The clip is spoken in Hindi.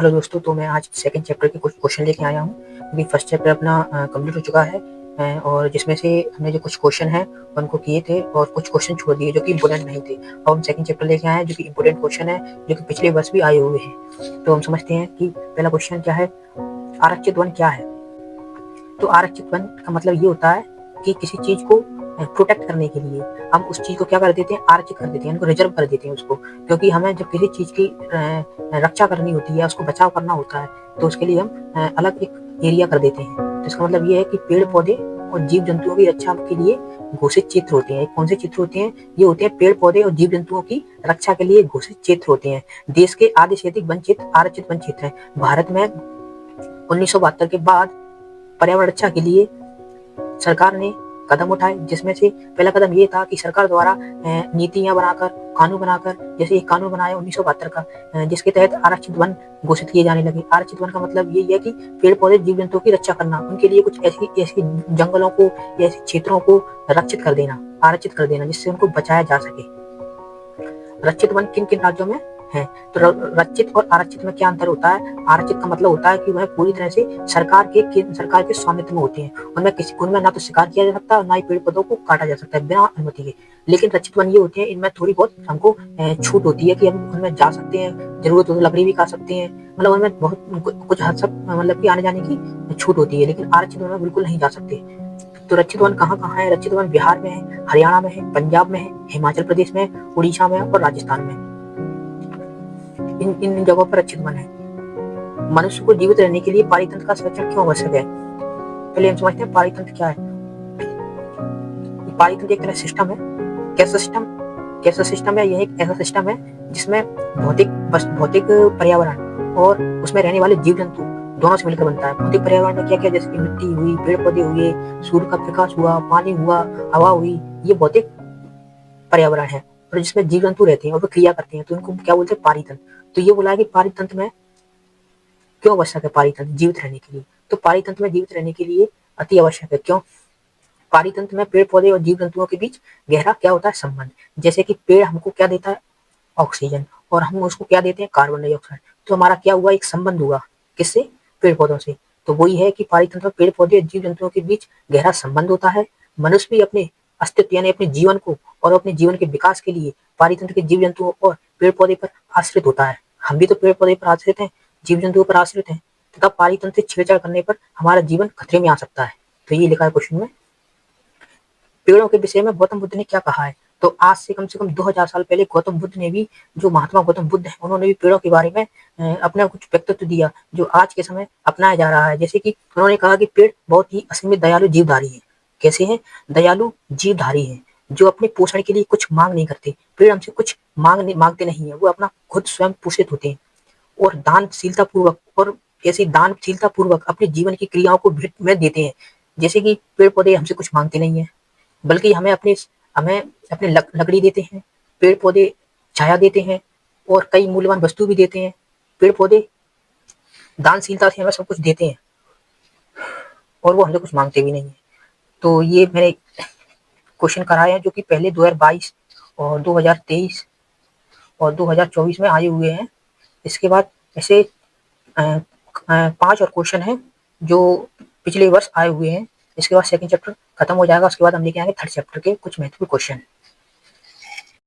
हेलो दोस्तों, तो मैं आज सेकंड चैप्टर के कुछ क्वेश्चन लेके आया हूँ क्योंकि फर्स्ट चैप्टर अपना कंप्लीट हो चुका है। और जिसमें से हमने जो कुछ क्वेश्चन हैं उनको किए थे और कुछ क्वेश्चन छोड़ दिए जो कि इंपॉर्टेंट नहीं थे। अब हम सेकंड चैप्टर लेके आए हैं जो कि इंपॉर्टेंट क्वेश्चन है, जो कि पिछले वर्ष भी आए हुए हैं। तो हम समझते हैं कि पहला क्वेश्चन क्या है, आरक्षित वन क्या है। तो आरक्षित वन का मतलब ये होता है कि किसी चीज को प्रोटेक्ट करने के लिए हम उस चीज को क्या कर देते हैं, आरक्षित कर देते हैं, उनको रिजर्व कर देते हैं उसको। क्योंकि हमें जब किसी चीज की रक्षा करनी होती है, उसको बचाव करना होता है, तो उसके लिए हम अलग एक एरिया कर देते हैं। तो इसका मतलब ये है कि पेड़ पौधे और जीव जंतुओं की रक्षा के लिए घोषित क्षेत्र होते हैं। कौन से क्षेत्र होते हैं? ये होते हैं पेड़ पौधे और जीव जंतुओं की रक्षा के लिए घोषित क्षेत्र होते हैं। देश के आधे से अधिक वन क्षेत्र आरक्षित वन क्षेत्र है। भारत में 1972 के बाद पर्यावरण रक्षा के लिए सरकार ने कदम उठाए, जिसमें से पहला कदम ये था कि सरकार द्वारा नीतियां बनाकर, कानून बनाकर, जैसे एक कानून बनाया 1972 का, जिसके तहत आरक्षित वन घोषित किए जाने लगे। आरक्षित वन का मतलब ये है कि पेड़ पौधे जीव जंतुओं की रक्षा करना, उनके लिए कुछ ऐसी जंगलों को, ऐसे क्षेत्रों को रक्षित कर देना, आरक्षित कर देना, जिससे उनको बचाया जा सके। रक्षित वन किन किन राज्यों में है? तो रक्षित और आरक्षित में क्या अंतर होता है? आरक्षित का मतलब होता है कि वह पूरी तरह से सरकार के स्वामित्व में होते हैं। उनमें ना तो शिकार किया जा सकता है और ना ही पेड़ पौधों को काटा जा सकता है बिना अनुमति के। लेकिन रक्षित वन ये होते हैं, इनमें थोड़ी बहुत हमको छूट होती है कि हम उनमें जा सकते हैं, जरूरत हो तो लकड़ी भी काट सकते हैं, मतलब उनमें बहुत कुछ हद तक मतलब कि आने जाने की छूट होती है। लेकिन आरक्षित वन में बिल्कुल नहीं जा सकते। तो रक्षित वन कहाँ कहाँ है? रक्षित वन बिहार में है, हरियाणा में है, पंजाब में है, हिमाचल प्रदेश में, उड़ीसा में और राजस्थान में। इन इन जगहों पर रक्षित वन है। मनुष्य को जीवित रहने के लिए पारितंत्र का संरक्षण क्यों आवश्यक है? पहले हम समझते हैं पारितंत्र क्या है। पारितंत्र एक तरह सिस्टम है। कैसा सिस्टम है? यह एक ऐसा सिस्टम है जिसमें भौतिक पर्यावरण और उसमें रहने वाले जीव जंतु दोनों से मिलकर बनता है। भौतिक पर्यावरण में क्या क्या, जैसे कि मिट्टी हुई, पेड़ पौधे हुए, सूर्य का प्रकाश हुआ, पानी हुआ, हवा हुई, ये भौतिक पर्यावरण है। और जिसमें जीव जंतु रहते हैं और वो क्रिया करते हैं, तो इनको क्या बोलते हैं? पारितंत्र। तो ये बोला है कि पारितंत्र में क्यों आवश्यक है? पारितंत्र जीवित रहने के लिए। तो पारितंत्र में जीवित रहने के लिए अति आवश्यक है। क्यों? पारितंत्र में पेड़ पौधे और जीव जंतुओं के बीच गहरा क्या होता है? संबंध। जैसे कि पेड़ हमको क्या देता है? ऑक्सीजन, और हम उसको क्या देते हैं? Carbon dioxide. तो हमारा क्या हुआ? एक संबंध हुआ। किससे? पेड़ पौधों से। तो वही है कि पारितंत्र में पेड़ पौधे और जीव जंतुओं के बीच गहरा संबंध होता है। मनुष्य भी अपने अस्तित्व यानी अपने जीवन को और अपने जीवन के विकास के लिए पारितंत्र के जीव जंतुओं और पेड़ पौधे पर आश्रित होता है। हम भी तो पेड़ पौधे पर आश्रित हैं, जीव जंतुओं पर आश्रित हैं, तथा पारितंत्र से छेड़छाड़ करने पर हमारा जीवन खतरे में आ सकता है। तो ये लिखा है क्वेश्चन में। पेड़ों के विषय में गौतम बुद्ध ने क्या कहा है? तो आज से कम 2000 साल पहले गौतम बुद्ध ने भी, जो महात्मा गौतम बुद्ध है, उन्होंने भी पेड़ों के बारे में अपना कुछ व्यक्तित्व दिया जो आज के समय अपनाया जा रहा है। जैसे कि उन्होंने कहा कि पेड़ बहुत ही असीमित दयालु जीवधारी है। कैसे हैं? दयालु जीवधारी है, जो अपने पोषण के लिए कुछ मांग नहीं करते। पेड़ हमसे कुछ मांगते नहीं है, वो अपना खुद स्वयं पोषित होते हैं और दानशीलता पूर्वक अपने जीवन की क्रियाओं को भेंट में देते हैं। जैसे कि पेड़ पौधे हमसे कुछ मांगते नहीं है, बल्कि हमें अपने लकड़ी देते हैं। पेड़ पौधे छाया देते हैं और कई मूल्यवान वस्तु भी देते हैं। पेड़ पौधे दानशीलता से हमें सब कुछ देते हैं और वो हमसे कुछ मांगते भी नहीं है। तो ये मैंने क्वेश्चन कराए हैं जो कि पहले 2022 और 2023 और 2024 में आए हुए हैं। इसके बाद ऐसे 5 और क्वेश्चन हैं जो पिछले वर्ष आए हुए हैं। इसके बाद सेकंड चैप्टर खत्म हो जाएगा, उसके बाद हम लेके आएंगे थर्ड चैप्टर के कुछ महत्वपूर्ण क्वेश्चन।